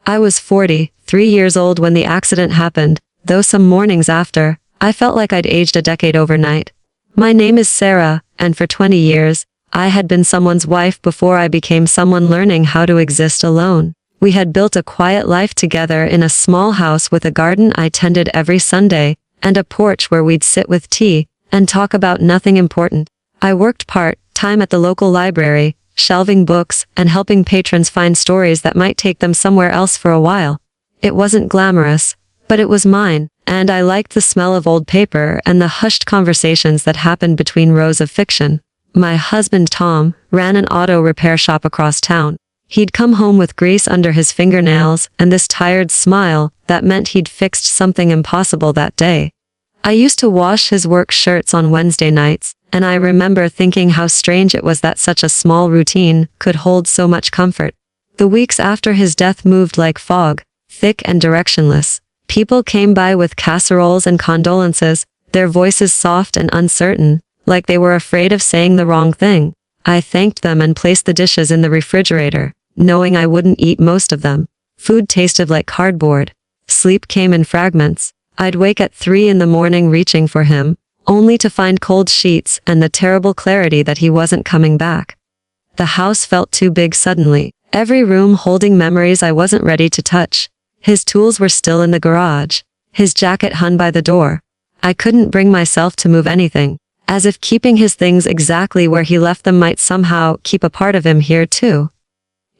I was 43 years old when the accident happened, though some mornings after, I felt like I'd aged a decade overnight. My name is Sarah, and for 20 years, I had been someone's wife before I became someone learning how to exist alone. We had built a quiet life together in a small house with a garden I tended every Sunday, and a porch where we'd sit with tea and talk about nothing important. I worked part-time at the local library, shelving books and helping patrons find stories that might take them somewhere else for a while. It wasn't glamorous, but it was mine, and I liked the smell of old paper and the hushed conversations that happened between rows of fiction. My husband Tom ran an auto repair shop across town. He'd come home with grease under his fingernails and this tired smile that meant he'd fixed something impossible that day. I used to wash his work shirts on Wednesday nights, and I remember thinking how strange it was that such a small routine could hold so much comfort. The weeks after his death moved like fog, thick and directionless. People came by with casseroles and condolences, their voices soft and uncertain, like they were afraid of saying the wrong thing. I thanked them and placed the dishes in the refrigerator, knowing I wouldn't eat most of them. Food tasted like cardboard. Sleep came in fragments. I'd wake at 3 in the morning reaching for him, only to find cold sheets and the terrible clarity that he wasn't coming back. The house felt too big suddenly, every room holding memories I wasn't ready to touch. His tools were still in the garage. His jacket hung by the door. I couldn't bring myself to move anything, as if keeping his things exactly where he left them might somehow keep a part of him here too.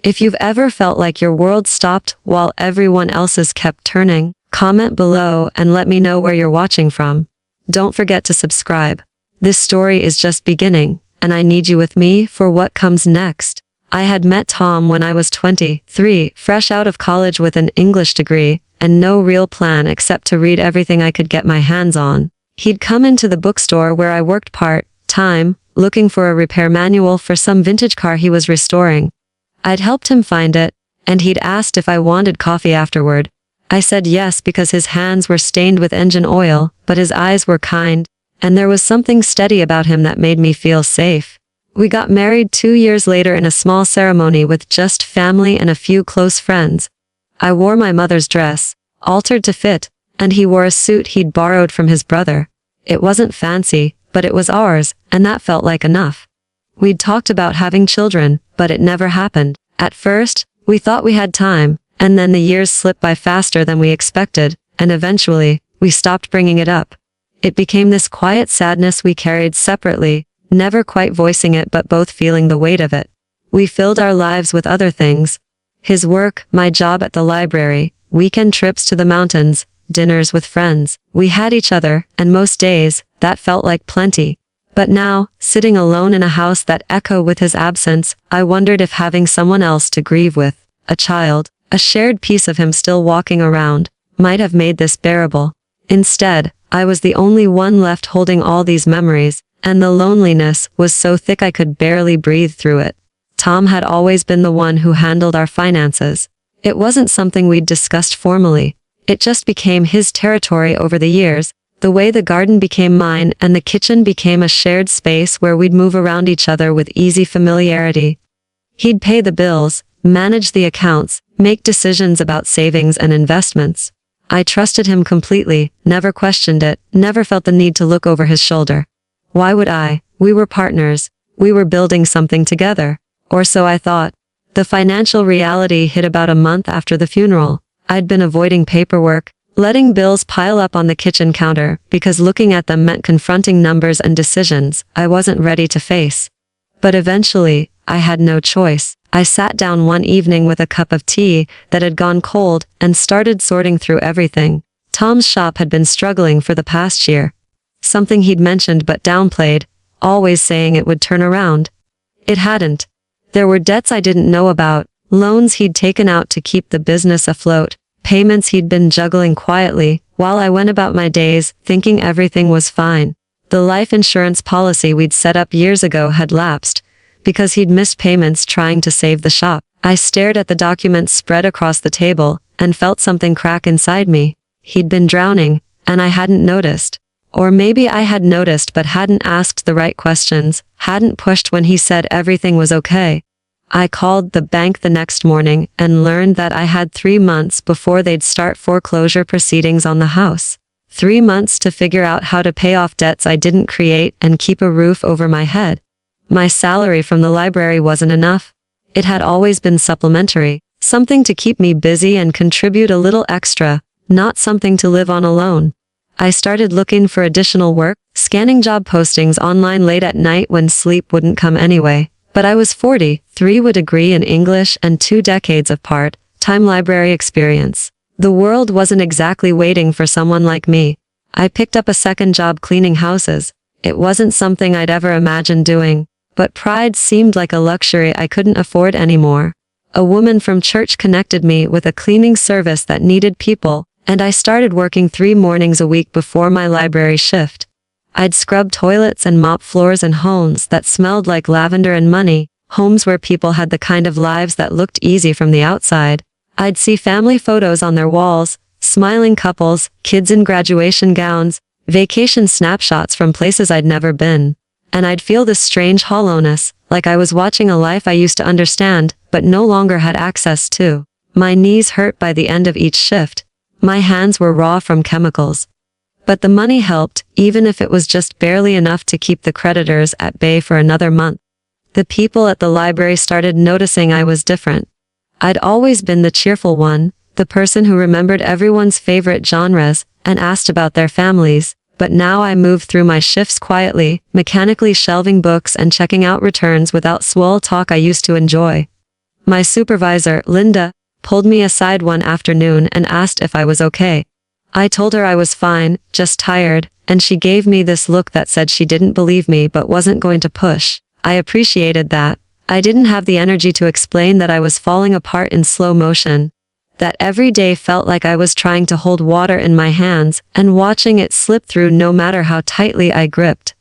If you've ever felt like your world stopped while everyone else's kept turning, comment below and let me know where you're watching from. Don't forget to subscribe. This story is just beginning, and I need you with me for what comes next. I had met Tom when I was 23, fresh out of college with an English degree, and no real plan except to read everything I could get my hands on. He'd come into the bookstore where I worked part-time, looking for a repair manual for some vintage car he was restoring. I'd helped him find it, and he'd asked if I wanted coffee afterward. I said yes because his hands were stained with engine oil, but his eyes were kind, and there was something steady about him that made me feel safe. We got married 2 years later in a small ceremony with just family and a few close friends. I wore my mother's dress, altered to fit, and he wore a suit he'd borrowed from his brother. It wasn't fancy, but it was ours, and that felt like enough. We'd talked about having children, but it never happened. At first, we thought we had time, and then the years slipped by faster than we expected, and eventually, we stopped bringing it up. It became this quiet sadness we carried separately, never quite voicing it but both feeling the weight of it. We filled our lives with other things. His work, my job at the library, weekend trips to the mountains, dinners with friends. We had each other, and most days, that felt like plenty. But now, sitting alone in a house that echoed with his absence, I wondered if having someone else to grieve with, a child, a shared piece of him still walking around, might have made this bearable. Instead, I was the only one left holding all these memories, and the loneliness was so thick I could barely breathe through it. Tom had always been the one who handled our finances. It wasn't something we'd discussed formally. It just became his territory over the years, the way the garden became mine and the kitchen became a shared space where we'd move around each other with easy familiarity. He'd pay the bills, manage the accounts, make decisions about savings and investments. I trusted him completely, never questioned it, never felt the need to look over his shoulder. Why would I? We were partners. We were building something together. Or so I thought. The financial reality hit about a month after the funeral. I'd been avoiding paperwork, letting bills pile up on the kitchen counter, because looking at them meant confronting numbers and decisions I wasn't ready to face. But eventually, I had no choice. I sat down one evening with a cup of tea that had gone cold and started sorting through everything. Tom's shop had been struggling for the past year. Something he'd mentioned but downplayed, always saying it would turn around. It hadn't. There were debts I didn't know about, loans he'd taken out to keep the business afloat, payments he'd been juggling quietly, while I went about my days thinking everything was fine. The life insurance policy we'd set up years ago had lapsed, because he'd missed payments trying to save the shop. I stared at the documents spread across the table, and felt something crack inside me. He'd been drowning, and I hadn't noticed. Or maybe I had noticed but hadn't asked the right questions, hadn't pushed when he said everything was okay. I called the bank the next morning and learned that I had 3 months before they'd start foreclosure proceedings on the house. 3 months to figure out how to pay off debts I didn't create and keep a roof over my head. My salary from the library wasn't enough. It had always been supplementary, something to keep me busy and contribute a little extra, not something to live on alone. I started looking for additional work, scanning job postings online late at night when sleep wouldn't come anyway. But I was 40, 3 with a degree in English and 2 decades of part-time library experience. The world wasn't exactly waiting for someone like me. I picked up a second job cleaning houses. It wasn't something I'd ever imagined doing, but pride seemed like a luxury I couldn't afford anymore. A woman from church connected me with a cleaning service that needed people, and I started working 3 mornings a week before my library shift. I'd scrub toilets and mop floors in homes that smelled like lavender and money, homes where people had the kind of lives that looked easy from the outside. I'd see family photos on their walls, smiling couples, kids in graduation gowns, vacation snapshots from places I'd never been. And I'd feel this strange hollowness, like I was watching a life I used to understand, but no longer had access to. My knees hurt by the end of each shift. My hands were raw from chemicals. But the money helped, even if it was just barely enough to keep the creditors at bay for another month. The people at the library started noticing I was different. I'd always been the cheerful one, the person who remembered everyone's favorite genres and asked about their families, but now I moved through my shifts quietly, mechanically shelving books and checking out returns without swell talk I used to enjoy. My supervisor, Linda, pulled me aside one afternoon and asked if I was okay. I told her I was fine, just tired, and she gave me this look that said she didn't believe me but wasn't going to push. I appreciated that. I didn't have the energy to explain that I was falling apart in slow motion. That every day felt like I was trying to hold water in my hands and watching it slip through no matter how tightly I gripped.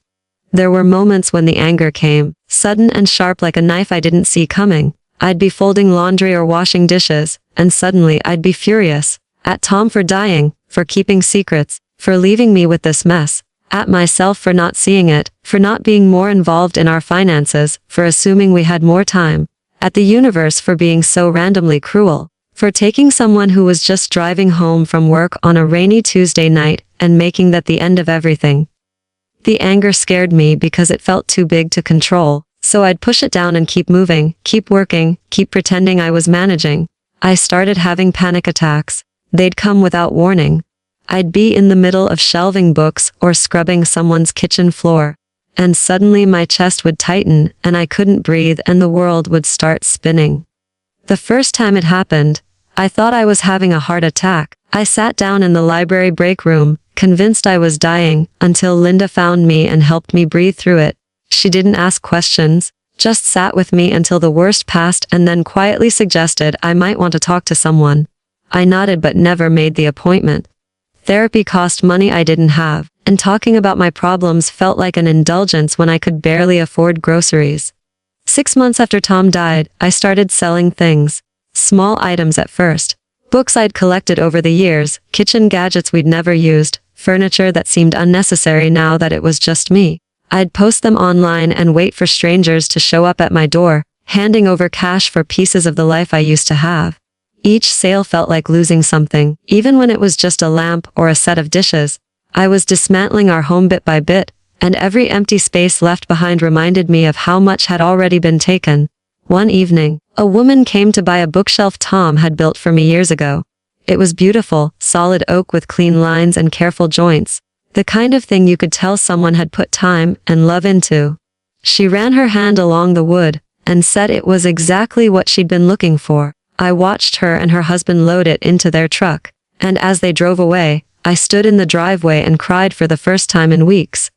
There were moments when the anger came, sudden and sharp like a knife I didn't see coming. I'd be folding laundry or washing dishes, and suddenly I'd be furious. At Tom for dying, for keeping secrets, for leaving me with this mess. At myself for not seeing it, for not being more involved in our finances, for assuming we had more time. At the universe for being so randomly cruel. For taking someone who was just driving home from work on a rainy Tuesday night and making that the end of everything. The anger scared me because it felt too big to control, so I'd push it down and keep moving, keep working, keep pretending I was managing. I started having panic attacks. They'd come without warning. I'd be in the middle of shelving books or scrubbing someone's kitchen floor, and suddenly my chest would tighten and I couldn't breathe and the world would start spinning. The first time it happened, I thought I was having a heart attack. I sat down in the library break room, convinced I was dying, until Linda found me and helped me breathe through it. She didn't ask questions, just sat with me until the worst passed and then quietly suggested I might want to talk to someone. I nodded but never made the appointment. Therapy cost money I didn't have, and talking about my problems felt like an indulgence when I could barely afford groceries. 6 months after Tom died, I started selling things. Small items at first. Books I'd collected over the years, kitchen gadgets we'd never used, furniture that seemed unnecessary now that it was just me. I'd post them online and wait for strangers to show up at my door, handing over cash for pieces of the life I used to have. Each sale felt like losing something, even when it was just a lamp or a set of dishes. I was dismantling our home bit by bit, and every empty space left behind reminded me of how much had already been taken. One evening, a woman came to buy a bookshelf Tom had built for me years ago. It was beautiful, solid oak with clean lines and careful joints, the kind of thing you could tell someone had put time and love into. She ran her hand along the wood, and said it was exactly what she'd been looking for. I watched her and her husband load it into their truck, and as they drove away, I stood in the driveway and cried for the first time in weeks.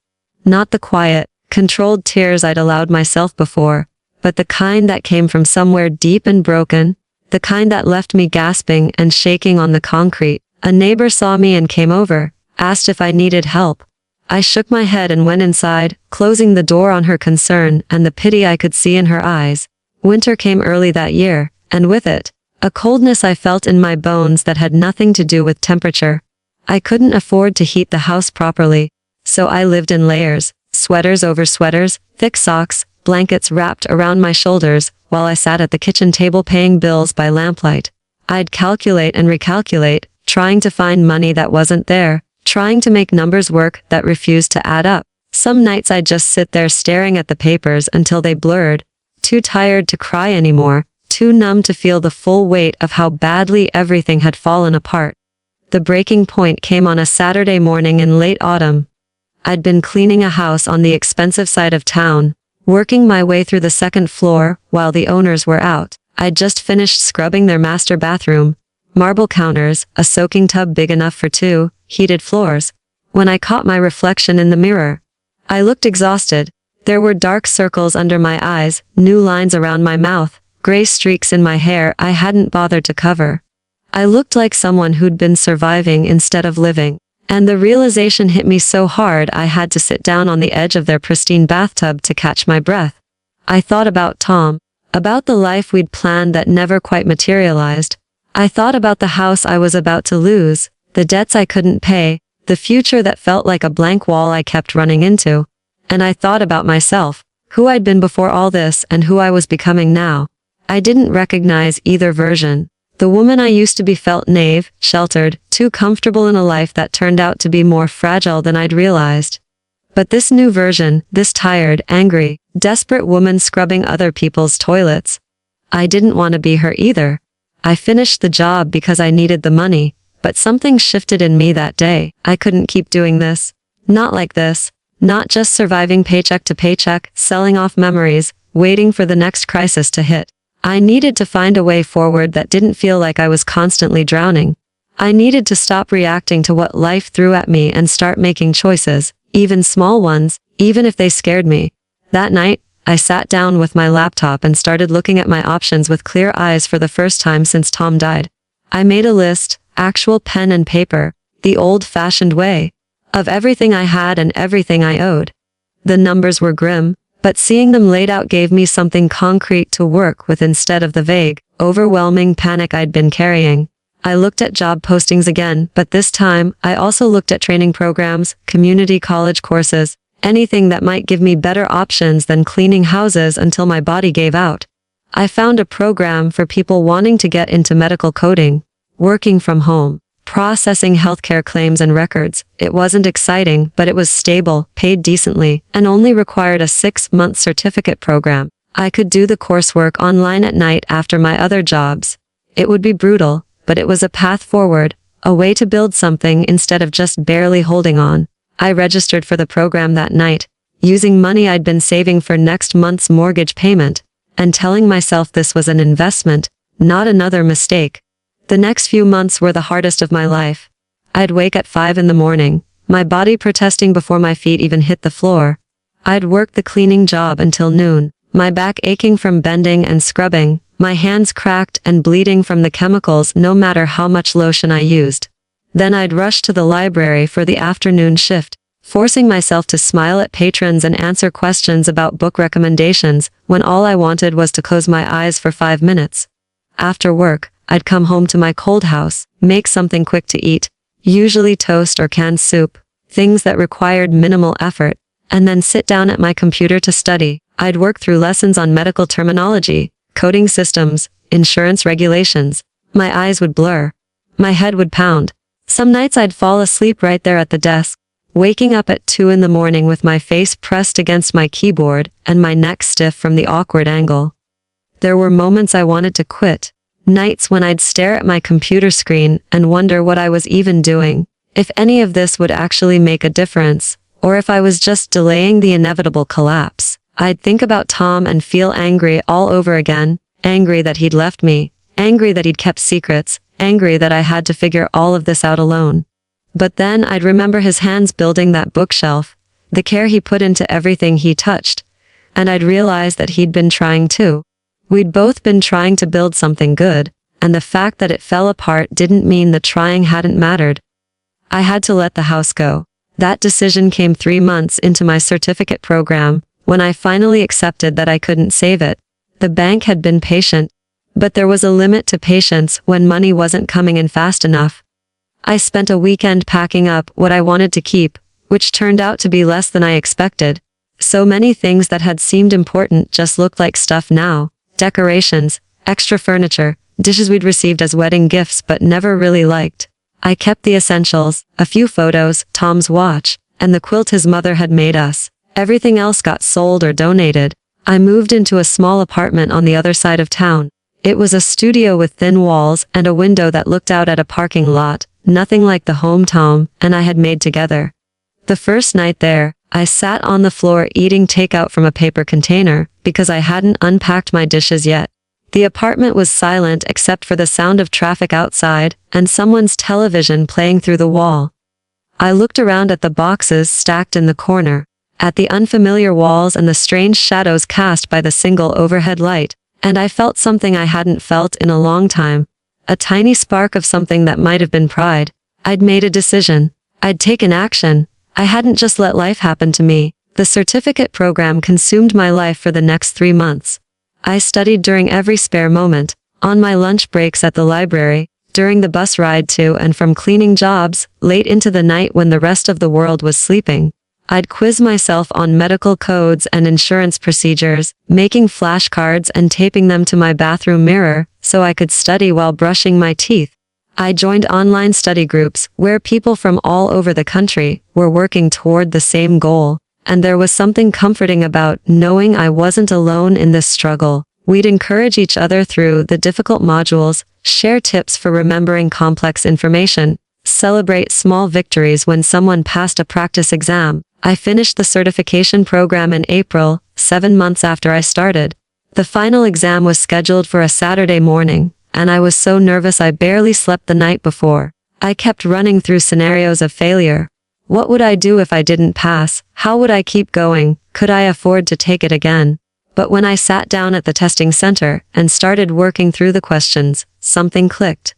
Not the quiet, controlled tears I'd allowed myself before, but the kind that came from somewhere deep and broken, the kind that left me gasping and shaking on the concrete. A neighbor saw me and came over, asked if I needed help. I shook my head and went inside, closing the door on her concern and the pity I could see in her eyes. Winter came early that year, and with it, a coldness I felt in my bones that had nothing to do with temperature. I couldn't afford to heat the house properly, so I lived in layers, sweaters over sweaters, thick socks, blankets wrapped around my shoulders, while I sat at the kitchen table paying bills by lamplight. I'd calculate and recalculate, trying to find money that wasn't there, trying to make numbers work that refused to add up. Some nights I'd just sit there staring at the papers until they blurred, too tired to cry anymore, too numb to feel the full weight of how badly everything had fallen apart. The breaking point came on a Saturday morning in late autumn. I'd been cleaning a house on the expensive side of town, working my way through the second floor while the owners were out. I'd just finished scrubbing their master bathroom, marble counters, a soaking tub big enough for two, heated floors, when I caught my reflection in the mirror. I looked exhausted. There were dark circles under my eyes, new lines around my mouth, gray streaks in my hair I hadn't bothered to cover. I looked like someone who'd been surviving instead of living. And the realization hit me so hard I had to sit down on the edge of their pristine bathtub to catch my breath. I thought about Tom, about the life we'd planned that never quite materialized. I thought about the house I was about to lose, the debts I couldn't pay, the future that felt like a blank wall I kept running into. And I thought about myself, who I'd been before all this and who I was becoming now. I didn't recognize either version. The woman I used to be felt naive, sheltered, too comfortable in a life that turned out to be more fragile than I'd realized. But this new version, this tired, angry, desperate woman scrubbing other people's toilets, I didn't want to be her either. I finished the job because I needed the money, but something shifted in me that day. I couldn't keep doing this. Not like this. Not just surviving paycheck to paycheck, selling off memories, waiting for the next crisis to hit. I needed to find a way forward that didn't feel like I was constantly drowning. I needed to stop reacting to what life threw at me and start making choices, even small ones, even if they scared me. That night, I sat down with my laptop and started looking at my options with clear eyes for the first time since Tom died. I made a list, actual pen and paper, the old-fashioned way, of everything I had and everything I owed. The numbers were grim, but seeing them laid out gave me something concrete to work with instead of the vague, overwhelming panic I'd been carrying. I looked at job postings again, but this time, I also looked at training programs, community college courses, anything that might give me better options than cleaning houses until my body gave out. I found a program for people wanting to get into medical coding, working from home, processing healthcare claims and records. It wasn't exciting, but it was stable, paid decently, and only required a 6-month certificate program. I could do the coursework online at night after my other jobs. It would be brutal, but it was a path forward, a way to build something instead of just barely holding on. I registered for the program that night, using money I'd been saving for next month's mortgage payment, and telling myself this was an investment, not another mistake. The next few months were the hardest of my life. I'd wake at 5 in the morning, my body protesting before my feet even hit the floor. I'd work the cleaning job until noon, my back aching from bending and scrubbing, my hands cracked and bleeding from the chemicals no matter how much lotion I used. Then I'd rush to the library for the afternoon shift, forcing myself to smile at patrons and answer questions about book recommendations when all I wanted was to close my eyes for 5 minutes. After work, I'd come home to my cold house, make something quick to eat, usually toast or canned soup, things that required minimal effort, and then sit down at my computer to study. I'd work through lessons on medical terminology, coding systems, insurance regulations. My eyes would blur. My head would pound. Some nights I'd fall asleep right there at the desk, waking up at 2 in the morning with my face pressed against my keyboard and my neck stiff from the awkward angle. There were moments I wanted to quit. Nights when I'd stare at my computer screen and wonder what I was even doing, if any of this would actually make a difference, or if I was just delaying the inevitable collapse. I'd think about Tom and feel angry all over again, angry that he'd left me, angry that he'd kept secrets, angry that I had to figure all of this out alone. But then I'd remember his hands building that bookshelf, the care he put into everything he touched, and I'd realize that he'd been trying too. We'd both been trying to build something good, and the fact that it fell apart didn't mean the trying hadn't mattered. I had to let the house go. That decision came 3 months into my certificate program, when I finally accepted that I couldn't save it. The bank had been patient, but there was a limit to patience when money wasn't coming in fast enough. I spent a weekend packing up what I wanted to keep, which turned out to be less than I expected. So many things that had seemed important just looked like stuff now. decorations, extra furniture, dishes we'd received as wedding gifts but never really liked. I kept the essentials, a few photos, Tom's watch, and the quilt his mother had made us. Everything else got sold or donated. I moved into a small apartment on the other side of town. It was a studio with thin walls and a window that looked out at a parking lot, nothing like the home Tom and I had made together. The first night there, I sat on the floor eating takeout from a paper container because I hadn't unpacked my dishes yet. The apartment was silent except for the sound of traffic outside and someone's television playing through the wall. I looked around at the boxes stacked in the corner, at the unfamiliar walls and the strange shadows cast by the single overhead light, and I felt something I hadn't felt in a long time. A tiny spark of something that might have been pride. I'd made a decision. I'd taken action. I hadn't just let life happen to me. The certificate program consumed my life for the next 3 months. I studied during every spare moment, on my lunch breaks at the library, during the bus ride to and from cleaning jobs, late into the night when the rest of the world was sleeping. I'd quiz myself on medical codes and insurance procedures, making flashcards and taping them to my bathroom mirror so I could study while brushing my teeth. I joined online study groups where people from all over the country were working toward the same goal, and there was something comforting about knowing I wasn't alone in this struggle. We'd encourage each other through the difficult modules, share tips for remembering complex information, celebrate small victories when someone passed a practice exam. I finished the certification program in April, 7 months after I started. The final exam was scheduled for a Saturday morning, and I was so nervous I barely slept the night before. I kept running through scenarios of failure. What would I do if I didn't pass? How would I keep going? Could I afford to take it again? But when I sat down at the testing center and started working through the questions, something clicked.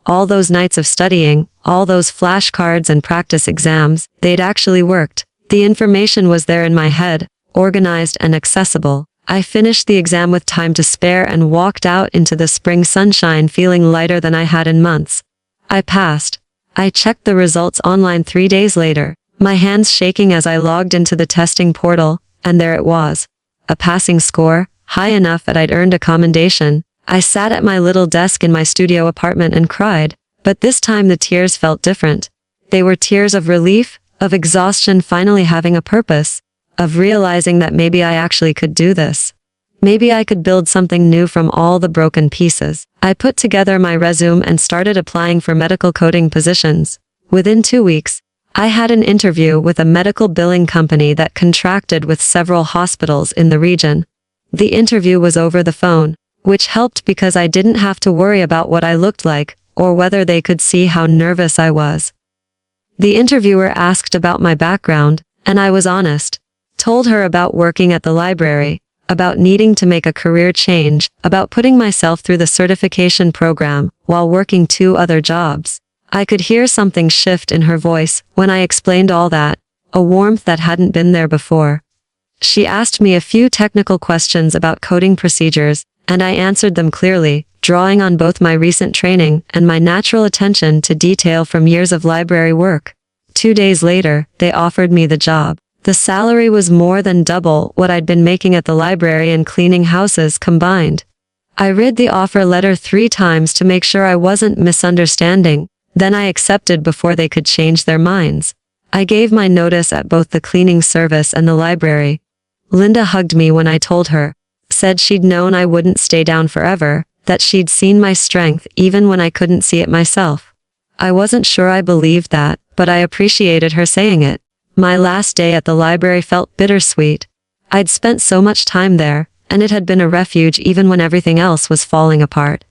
All those nights of studying, all those flashcards and practice exams, they'd actually worked. The information was there in my head, organized and accessible. I finished the exam with time to spare and walked out into the spring sunshine feeling lighter than I had in months. I passed. I checked the results online 3 days later, my hands shaking as I logged into the testing portal, and there it was. A passing score, high enough that I'd earned a commendation. I sat at my little desk in my studio apartment and cried, but this time the tears felt different. They were tears of relief, of exhaustion finally having a purpose, of realizing that maybe I actually could do this. Maybe I could build something new from all the broken pieces. I put together my resume and started applying for medical coding positions. Within 2 weeks, I had an interview with a medical billing company that contracted with several hospitals in the region. The interview was over the phone, which helped because I didn't have to worry about what I looked like or whether they could see how nervous I was. The interviewer asked about my background, and I was honest. Told her about working at the library, about needing to make a career change, about putting myself through the certification program while working 2 other jobs. I could hear something shift in her voice when I explained all that, a warmth that hadn't been there before. She asked me a few technical questions about coding procedures, and I answered them clearly, drawing on both my recent training and my natural attention to detail from years of library work. 2 days later, they offered me the job. The salary was more than double what I'd been making at the library and cleaning houses combined. I read the offer letter 3 times to make sure I wasn't misunderstanding, then I accepted before they could change their minds. I gave my notice at both the cleaning service and the library. Linda hugged me when I told her, said she'd known I wouldn't stay down forever, that she'd seen my strength even when I couldn't see it myself. I wasn't sure I believed that, but I appreciated her saying it. My last day at the library felt bittersweet. I'd spent so much time there, and it had been a refuge even when everything else was falling apart.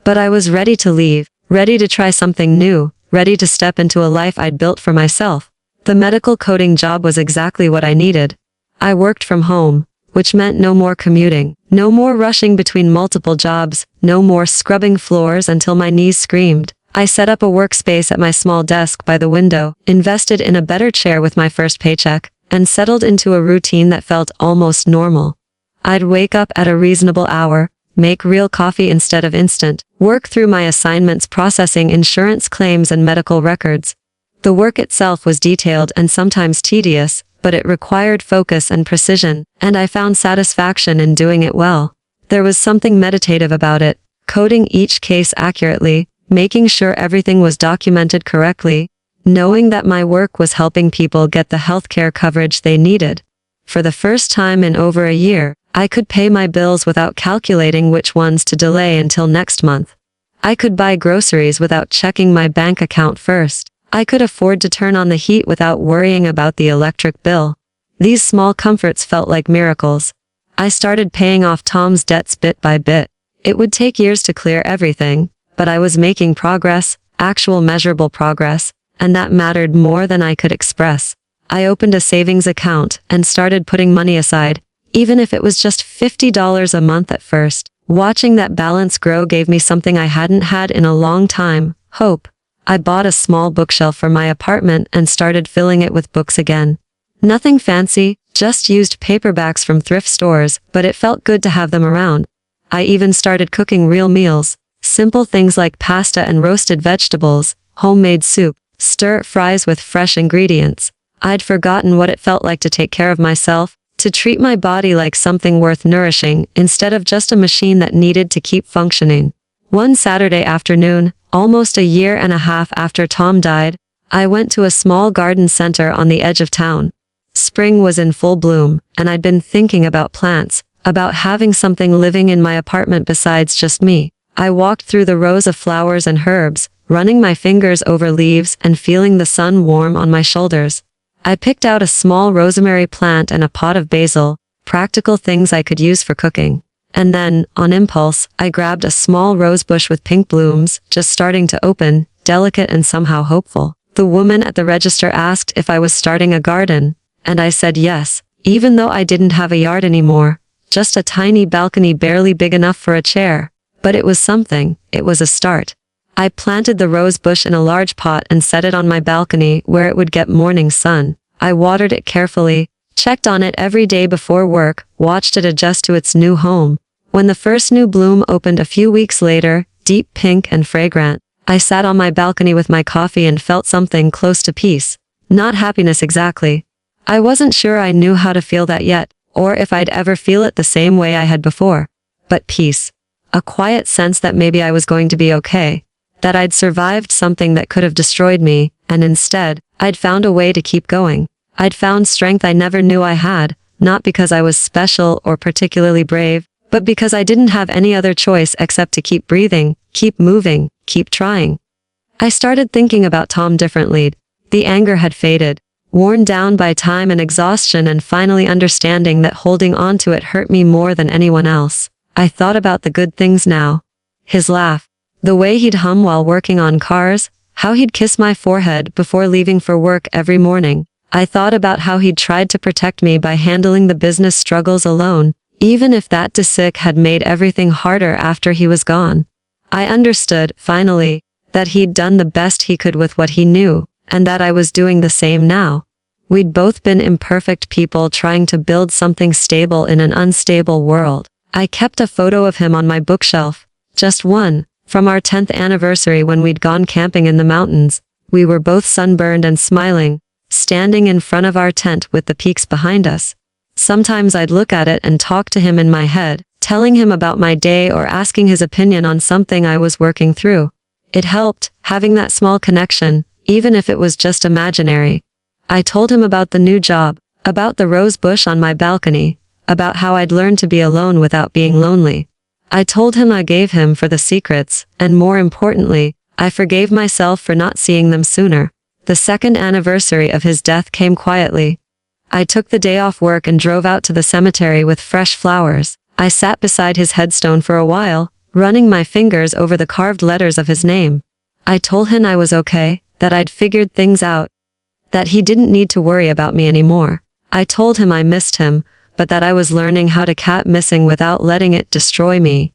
But I was ready to leave, ready to try something new, ready to step into a life I'd built for myself. The medical coding job was exactly what I needed. I worked from home, which meant no more commuting, no more rushing between multiple jobs, no more scrubbing floors until my knees screamed. I set up a workspace at my small desk by the window, invested in a better chair with my first paycheck, and settled into a routine that felt almost normal. I'd wake up at a reasonable hour, make real coffee instead of instant, work through my assignments processing insurance claims and medical records. The work itself was detailed and sometimes tedious, but it required focus and precision, and I found satisfaction in doing it well. There was something meditative about it, coding each case accurately, making sure everything was documented correctly, knowing that my work was helping people get the healthcare coverage they needed. For the first time in over a year, I could pay my bills without calculating which ones to delay until next month. I could buy groceries without checking my bank account first. I could afford to turn on the heat without worrying about the electric bill. These small comforts felt like miracles. I started paying off Tom's debts bit by bit. It would take years to clear everything, but I was making progress, actual measurable progress, and that mattered more than I could express. I opened a savings account and started putting money aside, even if it was just $50 a month at first. Watching that balance grow gave me something I hadn't had in a long time, hope. I bought a small bookshelf for my apartment and started filling it with books again. Nothing fancy, just used paperbacks from thrift stores, but it felt good to have them around. I even started cooking real meals, simple things like pasta and roasted vegetables, homemade soup, stir-fries with fresh ingredients. I'd forgotten what it felt like to take care of myself, to treat my body like something worth nourishing instead of just a machine that needed to keep functioning. One Saturday afternoon, almost a year and a half after Tom died, I went to a small garden center on the edge of town. Spring was in full bloom, and I'd been thinking about plants, about having something living in my apartment besides just me. I walked through the rows of flowers and herbs, running my fingers over leaves and feeling the sun warm on my shoulders. I picked out a small rosemary plant and a pot of basil, practical things I could use for cooking. And then, on impulse, I grabbed a small rose bush with pink blooms, just starting to open, delicate and somehow hopeful. The woman at the register asked if I was starting a garden, and I said yes, even though I didn't have a yard anymore, just a tiny balcony barely big enough for a chair. But it was something, it was a start. I planted the rose bush in a large pot and set it on my balcony where it would get morning sun. I watered it carefully, checked on it every day before work, watched it adjust to its new home. When the first new bloom opened a few weeks later, deep pink and fragrant, I sat on my balcony with my coffee and felt something close to peace. Not happiness exactly. I wasn't sure I knew how to feel that yet, or if I'd ever feel it the same way I had before. But peace. A quiet sense that maybe I was going to be okay. That I'd survived something that could have destroyed me, and instead, I'd found a way to keep going. I'd found strength I never knew I had, not because I was special or particularly brave, but because I didn't have any other choice except to keep breathing, keep moving, keep trying. I started thinking about Tom differently. The anger had faded, worn down by time and exhaustion, and finally understanding that holding on to it hurt me more than anyone else. I thought about the good things now. His laugh. The way he'd hum while working on cars, how he'd kiss my forehead before leaving for work every morning. I thought about how he'd tried to protect me by handling the business struggles alone, even if that sick had made everything harder after he was gone. I understood, finally, that he'd done the best he could with what he knew, and that I was doing the same now. We'd both been imperfect people trying to build something stable in an unstable world. I kept a photo of him on my bookshelf, just one, from our 10th anniversary when we'd gone camping in the mountains. We were both sunburned and smiling, standing in front of our tent with the peaks behind us. Sometimes I'd look at it and talk to him in my head, telling him about my day or asking his opinion on something I was working through. It helped, having that small connection, even if it was just imaginary. I told him about the new job, about the rose bush on my balcony, about how I'd learned to be alone without being lonely. I told him I gave him for the secrets, and more importantly, I forgave myself for not seeing them sooner. The 2nd anniversary of his death came quietly. I took the day off work and drove out to the cemetery with fresh flowers. I sat beside his headstone for a while, running my fingers over the carved letters of his name. I told him I was okay, that I'd figured things out, that he didn't need to worry about me anymore. I told him I missed him, but that I was learning how to cat missing without letting it destroy me.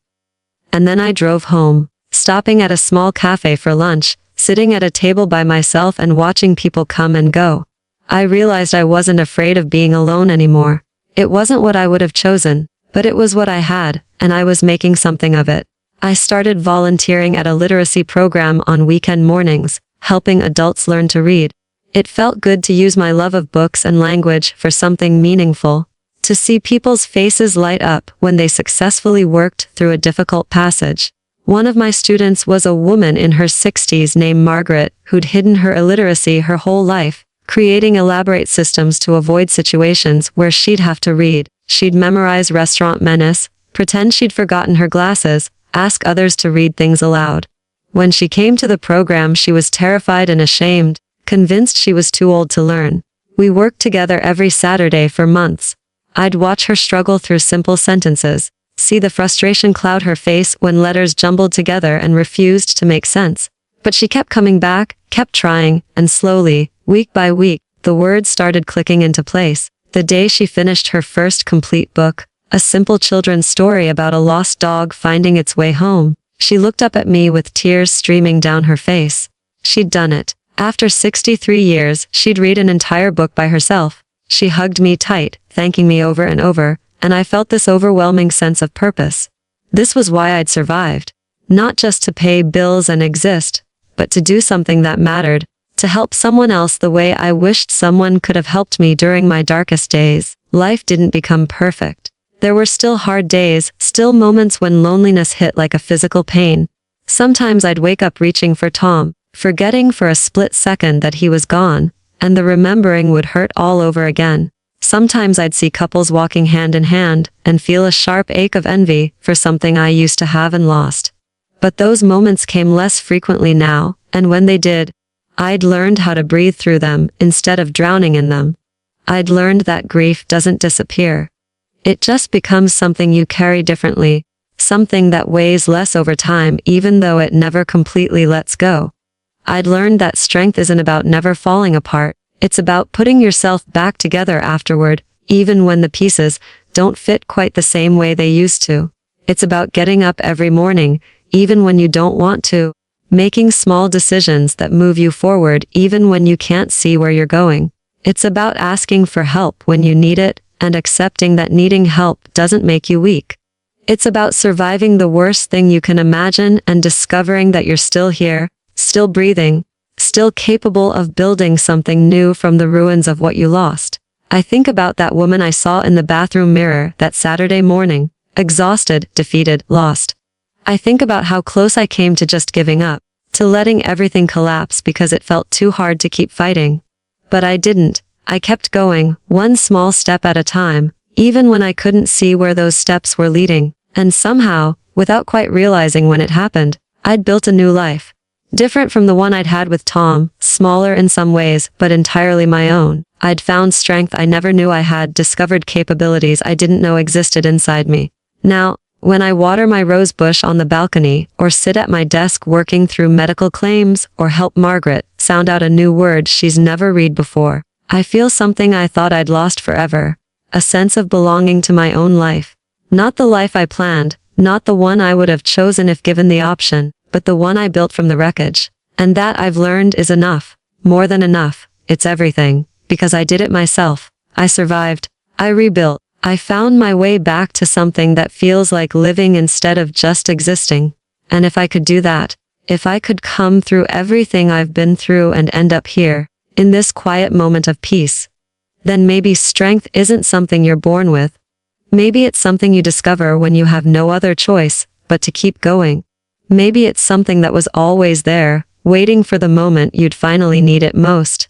And then I drove home, stopping at a small cafe for lunch, sitting at a table by myself and watching people come and go. I realized I wasn't afraid of being alone anymore. It wasn't what I would have chosen, but it was what I had, and I was making something of it. I started volunteering at a literacy program on weekend mornings, helping adults learn to read. It felt good to use my love of books and language for something meaningful. to see people's faces light up when they successfully worked through a difficult passage. One of my students was a woman in her 60s named Margaret, who'd hidden her illiteracy her whole life, creating elaborate systems to avoid situations where she'd have to read. She'd memorize restaurant menus, pretend she'd forgotten her glasses, ask others to read things aloud. When she came to the program, she was terrified and ashamed, convinced she was too old to learn. We worked together every Saturday for months. I'd watch her struggle through simple sentences, see the frustration cloud her face when letters jumbled together and refused to make sense. But she kept coming back, kept trying, and slowly, week by week, the words started clicking into place. The day she finished her first complete book, a simple children's story about a lost dog finding its way home, she looked up at me with tears streaming down her face. She'd done it. After 63 years, she'd read an entire book by herself. She hugged me tight, thanking me over and over, and I felt this overwhelming sense of purpose. This was why I'd survived. Not just to pay bills and exist, but to do something that mattered, to help someone else the way I wished someone could have helped me during my darkest days. Life didn't become perfect. There were still hard days, still moments when loneliness hit like a physical pain. Sometimes I'd wake up reaching for Tom, forgetting for a split second that he was gone, and the remembering would hurt all over again. Sometimes I'd see couples walking hand in hand and feel a sharp ache of envy for something I used to have and lost. But those moments came less frequently now, and when they did, I'd learned how to breathe through them instead of drowning in them. I'd learned that grief doesn't disappear. It just becomes something you carry differently, something that weighs less over time even though it never completely lets go. I'd learned that strength isn't about never falling apart, it's about putting yourself back together afterward, even when the pieces don't fit quite the same way they used to. It's about getting up every morning, even when you don't want to, making small decisions that move you forward even when you can't see where you're going. It's about asking for help when you need it, and accepting that needing help doesn't make you weak. It's about surviving the worst thing you can imagine and discovering that you're still here, still breathing, still capable of building something new from the ruins of what you lost. I think about that woman I saw in the bathroom mirror that Saturday morning, exhausted, defeated, lost. I think about how close I came to just giving up, to letting everything collapse because it felt too hard to keep fighting. But I didn't. I kept going, one small step at a time, even when I couldn't see where those steps were leading. And somehow, without quite realizing when it happened, I'd built a new life. Different from the one I'd had with Tom, smaller in some ways, but entirely my own. I'd found strength I never knew I had, discovered capabilities I didn't know existed inside me. Now, when I water my rose bush on the balcony, or sit at my desk working through medical claims, or help Margaret sound out a new word she's never read before, I feel something I thought I'd lost forever. A sense of belonging to my own life. Not the life I planned, not the one I would have chosen if given the option, but the one I built from the wreckage. And that, I've learned, is enough. More than enough. It's everything. Because I did it myself. I survived. I rebuilt. I found my way back to something that feels like living instead of just existing. And if I could do that, if I could come through everything I've been through and end up here, in this quiet moment of peace, then maybe strength isn't something you're born with. Maybe it's something you discover when you have no other choice but to keep going. Maybe it's something that was always there, waiting for the moment you'd finally need it most.